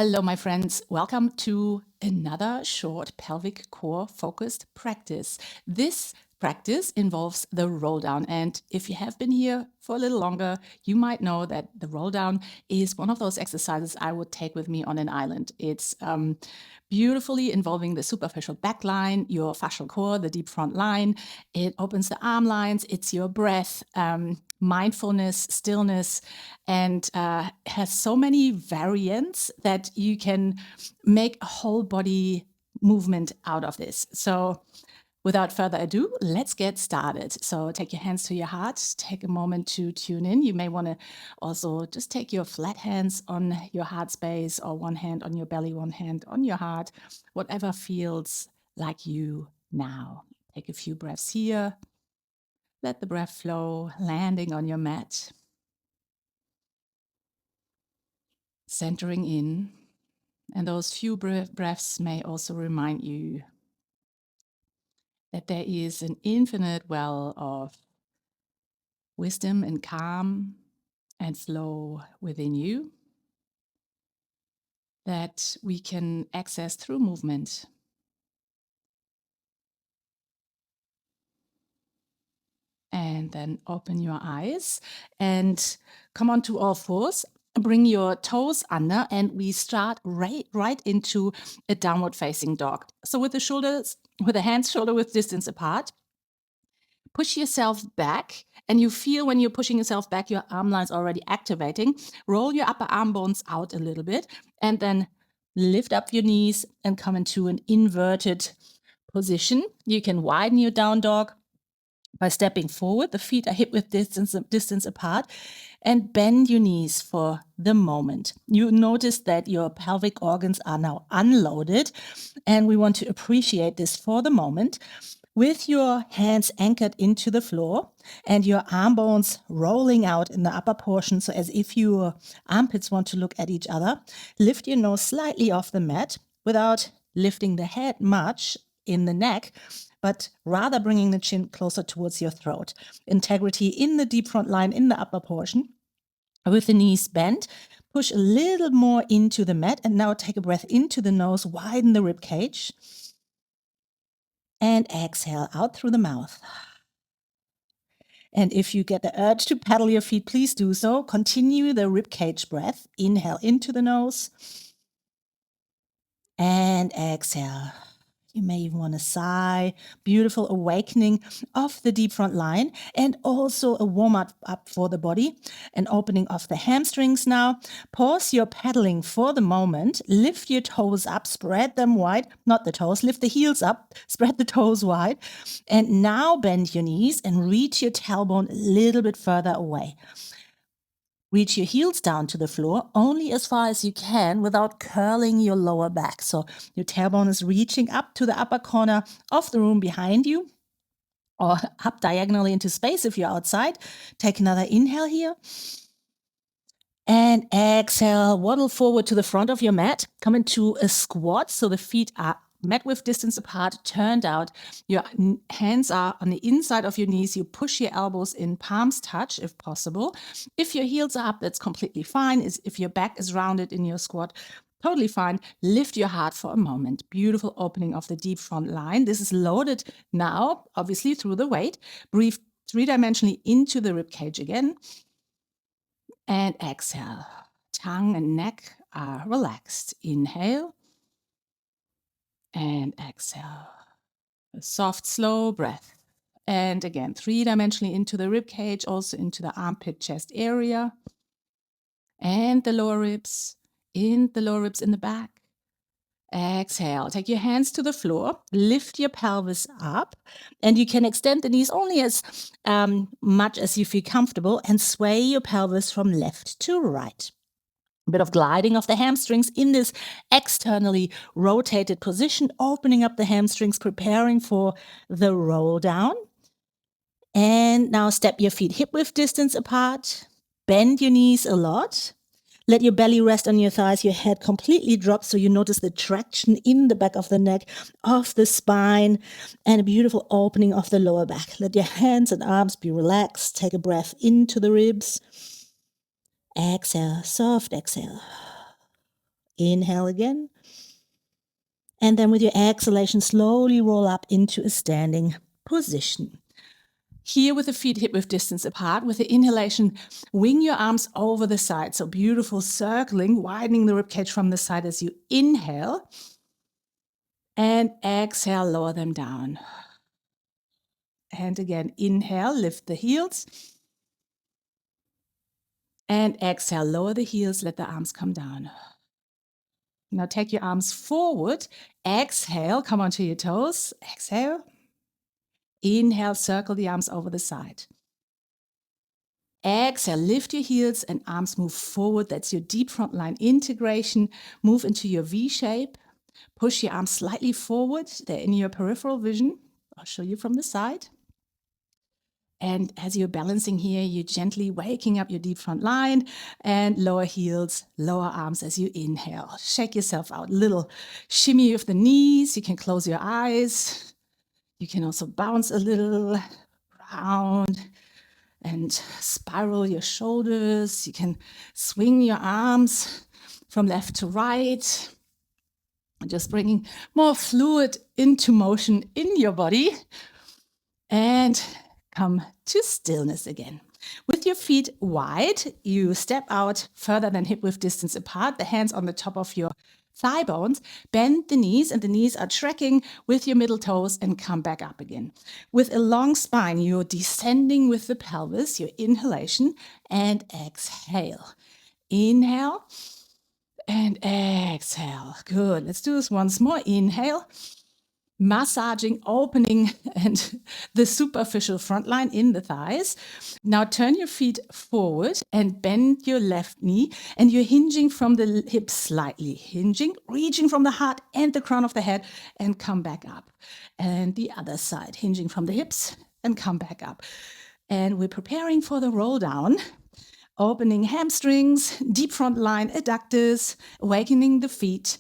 Hello, my friends. Welcome to another short pelvic core focused practice. This practice involves the roll down. And if you have been here for a little longer, you might know that the roll down is one of those exercises I would take with me on an island. It's beautifully involving the superficial back line, your fascial core, the deep front line. It opens the arm lines. It's your breath, mindfulness, stillness, and has so many variants that you can make a whole body movement out of this. So without further ado, let's get started. So take your hands to your heart, take a moment to tune in. You may want to also just take your flat hands on your heart space, or one hand on your belly, one hand on your heart, whatever feels like you now. Take a few breaths here. Let the breath flow, landing on your mat. Centering in. And those few breaths may also remind you that there is an infinite well of wisdom and calm and flow within you that we can access through movement. And then open your eyes and come onto all fours. Bring your toes under, and we start right into a downward facing dog. So with the hands shoulder width distance apart, push yourself back, and you feel when you're pushing yourself back, your arm line's already activating. Roll your upper arm bones out a little bit, and then lift up your knees and come into an inverted position. You can widen your down dog by stepping forward. The feet are hip width distance apart, and bend your knees for the moment. You notice that your pelvic organs are now unloaded, and we want to appreciate this for the moment. With your hands anchored into the floor and your arm bones rolling out in the upper portion, so as if your armpits want to look at each other, lift your nose slightly off the mat without lifting the head much in the neck, but rather bringing the chin closer towards your throat. Integrity in the deep front line in the upper portion. With the knees bent, push a little more into the mat, and now take a breath into the nose, widen the rib cage, and exhale out through the mouth. And if you get the urge to paddle your feet, please do so. Continue the rib cage breath. Inhale into the nose and exhale. You may even want to sigh. Beautiful awakening of the deep front line, and also a warm up for the body. An opening of the hamstrings now. Pause your paddling for the moment. Lift your toes up, spread them wide. Not the toes, lift the heels up, spread the toes wide. And now bend your knees and reach your tailbone a little bit further away. Reach your heels down to the floor only as far as you can without curling your lower back. So your tailbone is reaching up to the upper corner of the room behind you, or up diagonally into space if you're outside. Take another inhale here. And exhale, waddle forward to the front of your mat. Come into a squat, so the feet are mat width distance apart, turned out. Your hands are on the inside of your knees. You push your elbows in, palms touch if possible. If your heels are up, that's completely fine. If your back is rounded in your squat, totally fine. Lift your heart for a moment. Beautiful opening of the deep front line. This is loaded now, obviously, through the weight. Breathe three-dimensionally into the rib cage again. And exhale. Tongue and neck are relaxed. Inhale and exhale. A soft, slow breath. And again, three-dimensionally into the rib cage, also into the armpit chest area. And the lower ribs, in the back. Exhale. Take your hands to the floor. Lift your pelvis up. And you can extend the knees only as much as you feel comfortable, and sway your pelvis from left to right. A bit of gliding of the hamstrings in this externally rotated position, opening up the hamstrings, preparing for the roll down. And now step your feet hip width distance apart. Bend your knees a lot. Let your belly rest on your thighs, your head completely drops, so you notice the traction in the back of the neck, of the spine, and a beautiful opening of the lower back. Let your hands and arms be relaxed. Take a breath into the ribs. Exhale, soft exhale. Inhale again. And then with your exhalation, slowly roll up into a standing position. Here with the feet hip width distance apart, with the inhalation, wing your arms over the side. So beautiful circling, widening the ribcage from the side as you inhale. And exhale, lower them down. And again, inhale, lift the heels. And exhale, lower the heels, let the arms come down. Now take your arms forward. Exhale, come onto your toes. Exhale. Inhale, circle the arms over the side. Exhale, lift your heels and arms move forward. That's your deep front line integration. Move into your V shape. Push your arms slightly forward. They're in your peripheral vision. I'll show you from the side. And as you're balancing here, you're gently waking up your deep front line and lower heels, lower arms as you inhale. Shake yourself out. Little shimmy of the knees. You can close your eyes. You can also bounce a little round and spiral your shoulders. You can swing your arms from left to right. Just bringing more fluid into motion in your body. And come to stillness again. With your feet wide, you step out further than hip width distance apart, the hands on the top of your thigh bones, bend the knees, and the knees are tracking with your middle toes and come back up again. With a long spine, you're descending with the pelvis, your inhalation, and exhale. Inhale and exhale. Good. Let's do this once more. Inhale. Massaging, opening, and the superficial front line in the thighs. Now turn your feet forward and bend your left knee, and you're hinging from the hips slightly. Hinging, reaching from the heart and the crown of the head, and come back up. And the other side, hinging from the hips and come back up. And we're preparing for the roll down. Opening hamstrings, deep front line adductors, awakening the feet.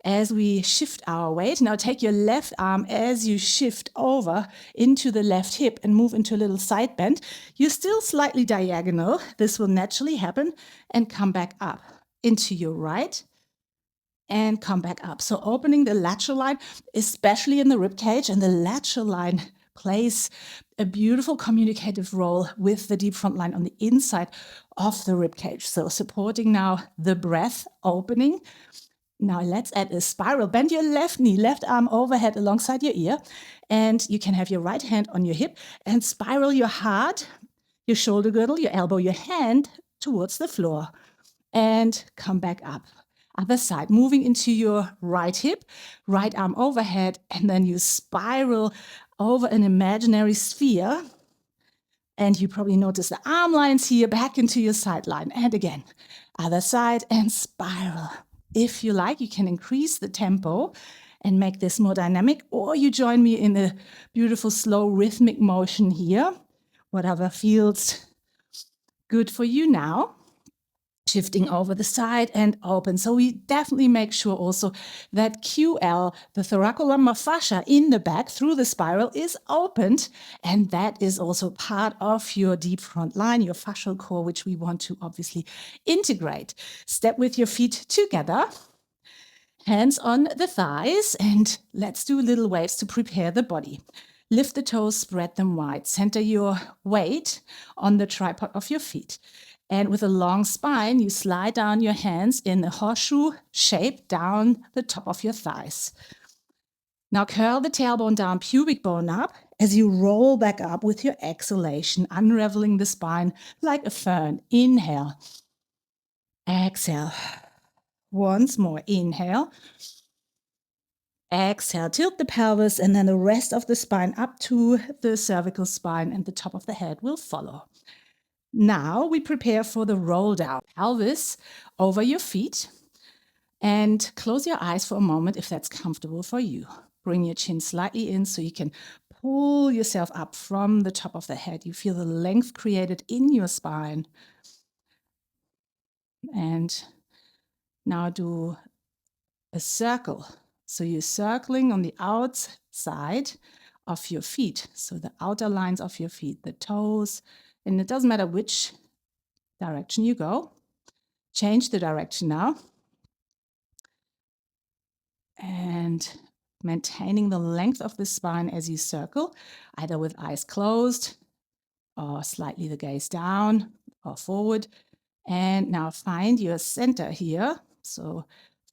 As we shift our weight, now take your left arm as you shift over into the left hip and move into a little side bend. You're still slightly diagonal. This will naturally happen, and come back up into your right and come back up. So opening the lateral line, especially in the rib cage, and the lateral line plays a beautiful communicative role with the deep front line on the inside of the rib cage. So supporting now the breath, opening. Now let's add a spiral. Bend your left knee, left arm overhead alongside your ear. And you can have your right hand on your hip and spiral your heart, your shoulder girdle, your elbow, your hand towards the floor. And come back up. Other side, moving into your right hip, right arm overhead, and then you spiral over an imaginary sphere. And you probably notice the arm lines here, back into your side line. And again, other side and spiral. If you like, you can increase the tempo and make this more dynamic, or you join me in a beautiful, slow, rhythmic motion here, whatever feels good for you now. Shifting over the side and open. So we definitely make sure also that QL, the thoracolumbar fascia in the back through the spiral, is opened. And that is also part of your deep front line, your fascial core, which we want to obviously integrate. Step with your feet together. Hands on the thighs, and let's do little waves to prepare the body. Lift the toes, spread them wide. Center your weight on the tripod of your feet. And with a long spine, you slide down your hands in a horseshoe shape down the top of your thighs. Now curl the tailbone down, pubic bone up, as you roll back up with your exhalation, unraveling the spine like a fern. Inhale. Exhale. Once more. Inhale. Exhale, tilt the pelvis, and then the rest of the spine up to the cervical spine, and the top of the head will follow. Now we prepare for the roll down. Pelvis over your feet, and close your eyes for a moment if that's comfortable for you. Bring your chin slightly in so you can pull yourself up from the top of the head. You feel the length created in your spine. And now do a circle. So you're circling on the outside of your feet. So the outer lines of your feet, the toes, and it doesn't matter which direction you go. Change the direction now. And maintaining the length of the spine as you circle, either with eyes closed or slightly the gaze down or forward. And now find your center here. So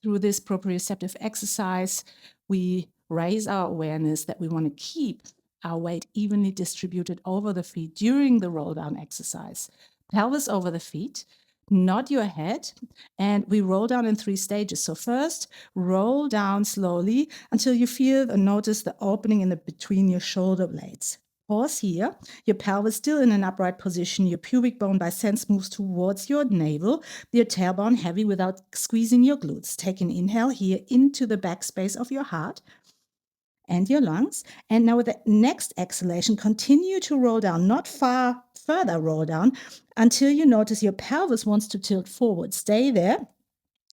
through this proprioceptive exercise, we raise our awareness that we want to keep our weight evenly distributed over the feet during the roll down exercise. Pelvis over the feet, nod your head, and we roll down in 3 stages. So first, roll down slowly until you feel or notice the opening in between your shoulder blades. Pause here. Your pelvis still in an upright position. Your pubic bone by sense moves towards your navel. Your tailbone heavy without squeezing your glutes. Take an inhale here into the backspace of your heart and your lungs. And now with the next exhalation, continue to roll down, not far further roll down until you notice your pelvis wants to tilt forward. Stay there.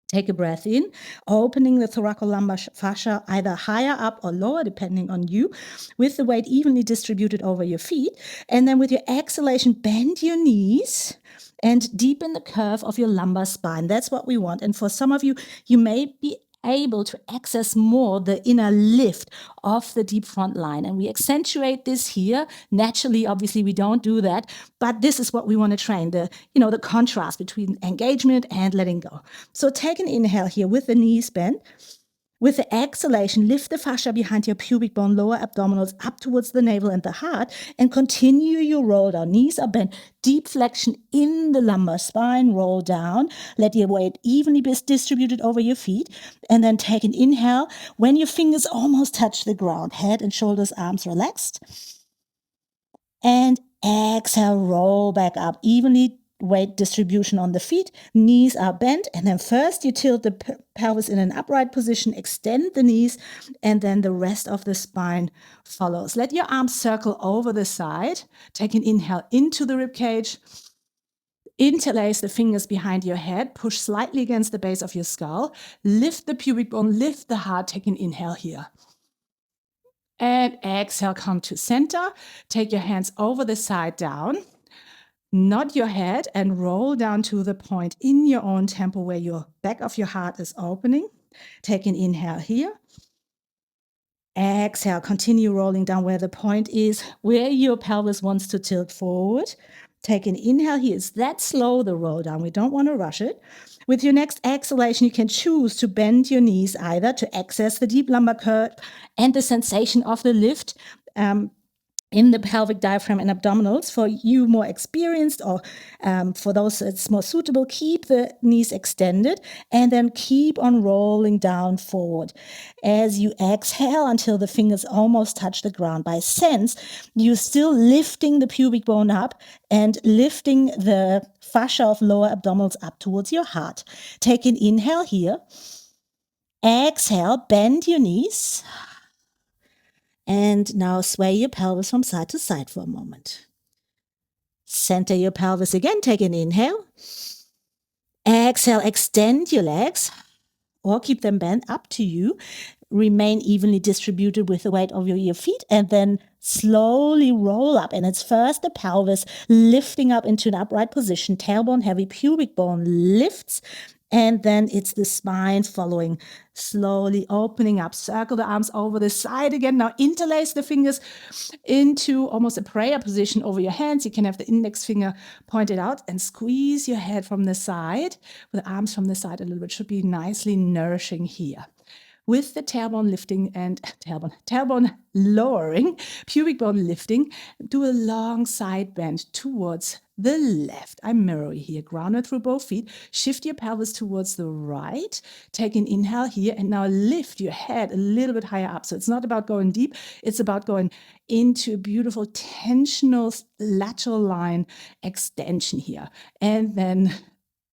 Take a breath in, opening the thoracolumbar fascia either higher up or lower, depending on you, with the weight evenly distributed over your feet. And then with your exhalation, bend your knees and deepen the curve of your lumbar spine. That's what we want. And for some of you, you may be able to access more the inner lift of the deep front line. And we accentuate this here. Naturally, obviously, we don't do that, but this is what we want to train, the contrast between engagement and letting go. So take an inhale here with the knees bent. With the exhalation, lift the fascia behind your pubic bone, lower abdominals up towards the navel and the heart, and continue your roll down. Knees are bent, deep flexion in the lumbar spine, roll down. Let your weight evenly be distributed over your feet, and then take an inhale. When your fingers almost touch the ground, head and shoulders, arms relaxed. And exhale, roll back up, evenly weight distribution on the feet, knees are bent, and then first you tilt the pelvis in an upright position, extend the knees, and then the rest of the spine follows. Let your arms circle over the side. Take an inhale into the rib cage. Interlace the fingers behind your head, push slightly against the base of your skull, lift the pubic bone, lift the heart. Take an inhale here. And exhale, come to center. Take your hands over the side down. Nod your head and roll down to the point in your own tempo where your back of your heart is opening. Take an inhale here. Exhale, continue rolling down where the point is, where your pelvis wants to tilt forward. Take an inhale here. It's that slow, the roll down. We don't want to rush it. With your next exhalation, you can choose to bend your knees either to access the deep lumbar curve and the sensation of the lift in the pelvic diaphragm and abdominals. For you more experienced, or for those it's more suitable, keep the knees extended and then keep on rolling down forward. As you exhale until the fingers almost touch the ground, by sense, you're still lifting the pubic bone up and lifting the fascia of lower abdominals up towards your heart. Take an inhale here. Exhale, bend your knees. And now sway your pelvis from side to side for a moment. Center your pelvis again. Take an inhale. Exhale, extend your legs or keep them bent, up to you. Remain evenly distributed with the weight of your feet, and then slowly roll up. And it's first the pelvis lifting up into an upright position, tailbone heavy, pubic bone lifts, and then it's the spine following, slowly opening up. Circle the arms over the side again. Now interlace the fingers into almost a prayer position over your hands. You can have the index finger pointed out and squeeze your head from the side, with the arms from the side a little bit. Should be nicely nourishing here. With the tailbone lifting and tailbone lowering, pubic bone lifting, do a long side bend towards the left. I'm mirroring here, grounded through both feet. Shift your pelvis towards the right. Take an inhale here, and now lift your head a little bit higher up. So it's not about going deep, it's about going into a beautiful tensional lateral line extension here. And then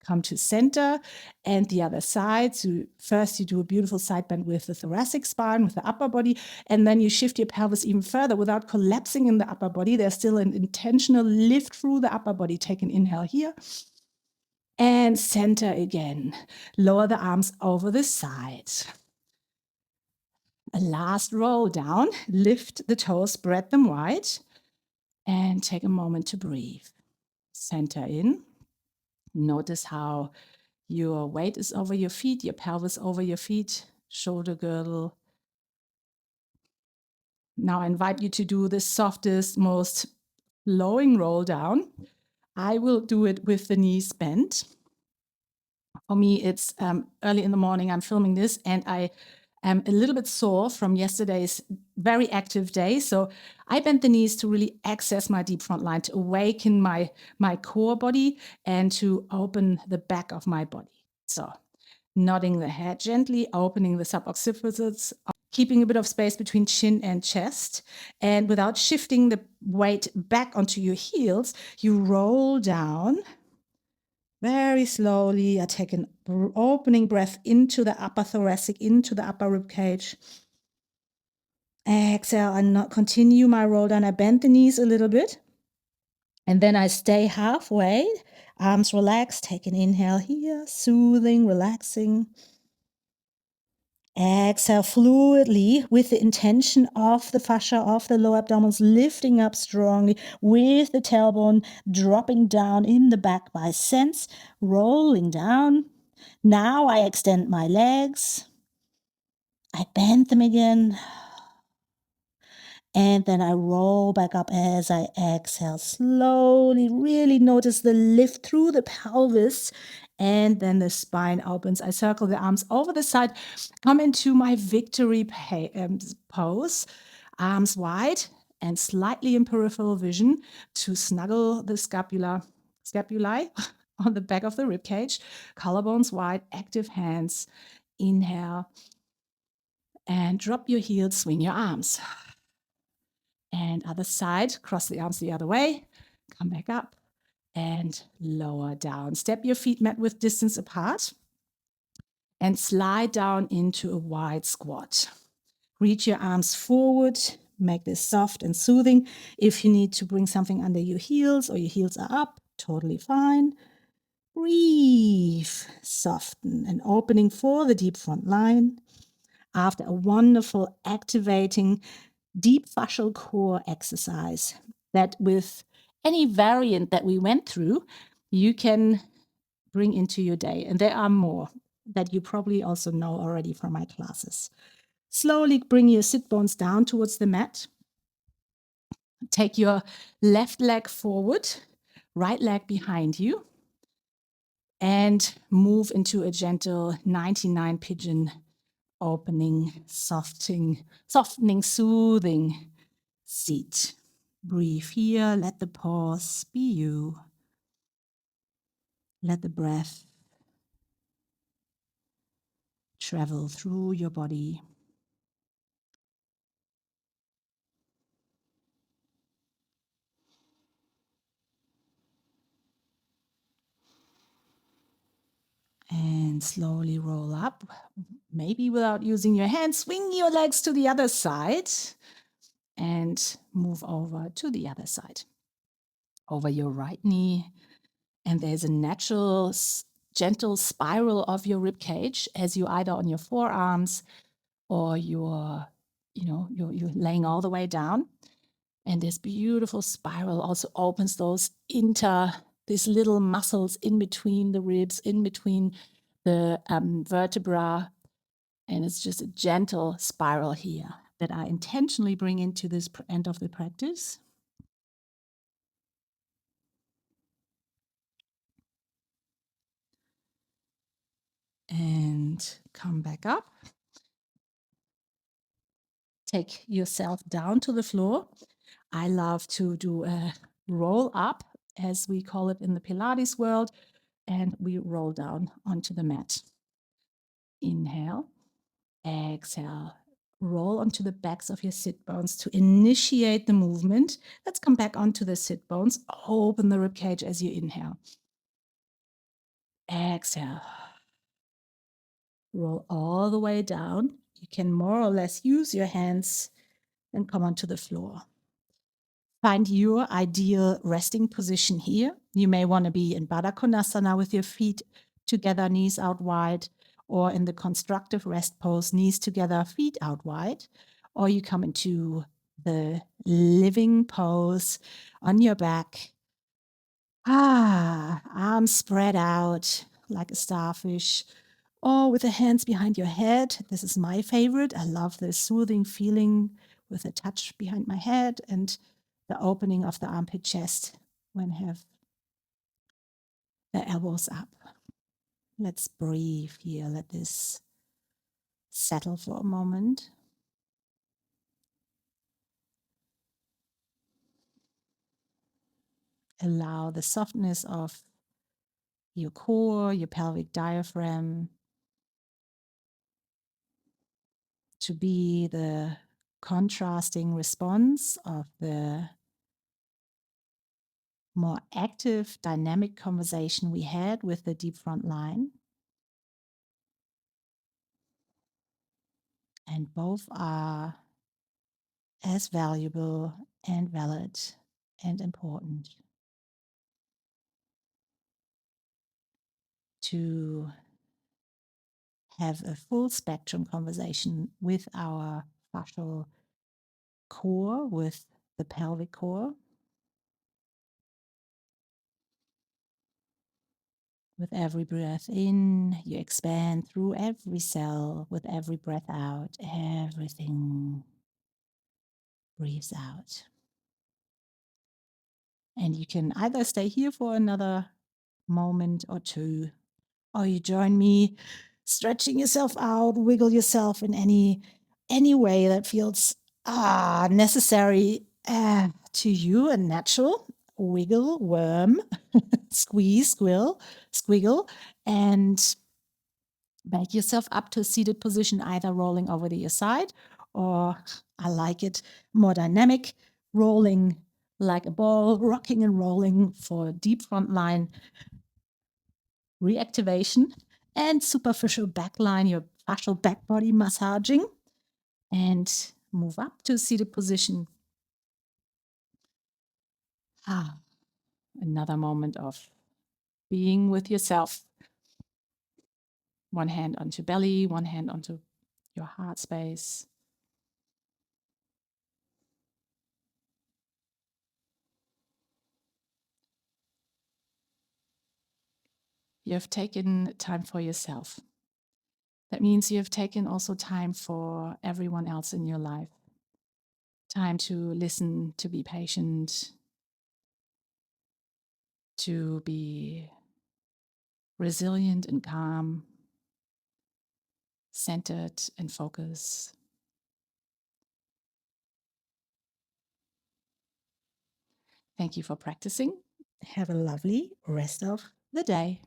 come to center and the other side. So first you do a beautiful side bend with the thoracic spine, with the upper body, and then you shift your pelvis even further without collapsing in the upper body. There's still an intentional lift through the upper body. Take an inhale here. And center again. Lower the arms over the sides. A last roll down. Lift the toes, spread them wide, and take a moment to breathe. Center in. Notice how your weight is over your feet, your pelvis over your feet, shoulder girdle. Now I invite you to do the softest, most flowing roll down. I will do it with the knees bent. For me, it's early in the morning. I'm filming this and I am a little bit sore from yesterday's very active day. So I bent the knees to really access my deep front line, to awaken my core body and to open the back of my body. So nodding the head gently, opening the suboccipitals, keeping a bit of space between chin and chest. And without shifting the weight back onto your heels, you roll down very slowly. I take an opening breath into the upper thoracic, into the upper rib cage. Exhale and not continue my roll down. I bend the knees a little bit. And then I stay halfway, arms relaxed. Take an inhale here, soothing, relaxing. Exhale fluidly with the intention of the fascia of the lower abdominals lifting up strongly with the tailbone dropping down in the back by sense, rolling down. Now I extend my legs. I bend them again. And then I roll back up as I exhale slowly. Really notice the lift through the pelvis. And then the spine opens. I circle the arms over the side, come into my victory pose, arms wide and slightly in peripheral vision to snuggle the scapulae on the back of the rib cage, collarbones wide, active hands. Inhale and drop your heels, swing your arms. And other side, cross the arms the other way, come back up and lower down. Step your feet mat width distance apart and slide down into a wide squat. Reach your arms forward, make this soft and soothing. If you need to bring something under your heels or your heels are up, totally fine. Breathe, soften and opening for the deep front line. After a wonderful activating deep fascial core exercise that with any variant that we went through, you can bring into your day. And there are more that you probably also know already from my classes. Slowly bring your sit bones down towards the mat. Take your left leg forward, right leg behind you, and move into a gentle 99 pigeon opening, softening, soothing seat. Breathe here. Let the pause be you. Let the breath travel through your body. And slowly roll up. Maybe without using your hands, swing your legs to the other side and move over to the other side. Over your right knee. And there's a natural, gentle spiral of your rib cage as you either on your forearms or you're laying all the way down. And this beautiful spiral also opens these little muscles in between the ribs, in between the vertebra. And it's just a gentle spiral here that I intentionally bring into this end of the practice. And come back up. Take yourself down to the floor. I love to do a roll up, as we call it in the Pilates world, and we roll down onto the mat. Inhale, exhale, roll onto the backs of your sit bones to initiate the movement. Let's come back onto the sit bones. Open the rib cage as you inhale. Exhale. Roll all the way down. You can more or less use your hands and come onto the floor. Find your ideal resting position here. You may want to be in Baddha Konasana with your feet together, knees out wide, or in the constructive rest pose, knees together, feet out wide, or you come into the living pose on your back. Arms spread out like a starfish, or with the hands behind your head. This is my favorite. I love the soothing feeling with a touch behind my head and the opening of the armpit chest when I have the elbows up. Let's breathe here. Let this settle for a moment. Allow the softness of your core, your pelvic diaphragm to be the contrasting response of the more active, dynamic conversation we had with the deep front line. And both are as valuable and valid and important to have a full spectrum conversation with our fascial core, with the pelvic core. With every breath in, you expand through every cell. With every breath out, everything breathes out. And you can either stay here for another moment or two, or you join me stretching yourself out, wiggle yourself in any way that feels necessary to you and natural. Wiggle, worm, squeeze, squiggle, and back yourself up to a seated position, either rolling over to your side, or I like it more dynamic, rolling like a ball, rocking and rolling for deep front line reactivation and superficial back line, your fascial back body massaging, and move up to a seated position. Another moment of being with yourself. One hand onto belly, one hand onto your heart space. You have taken time for yourself. That means you have taken also time for everyone else in your life. Time to listen, to be patient, to be resilient and calm, centered and focused. Thank you for practicing. Have a lovely rest of the day.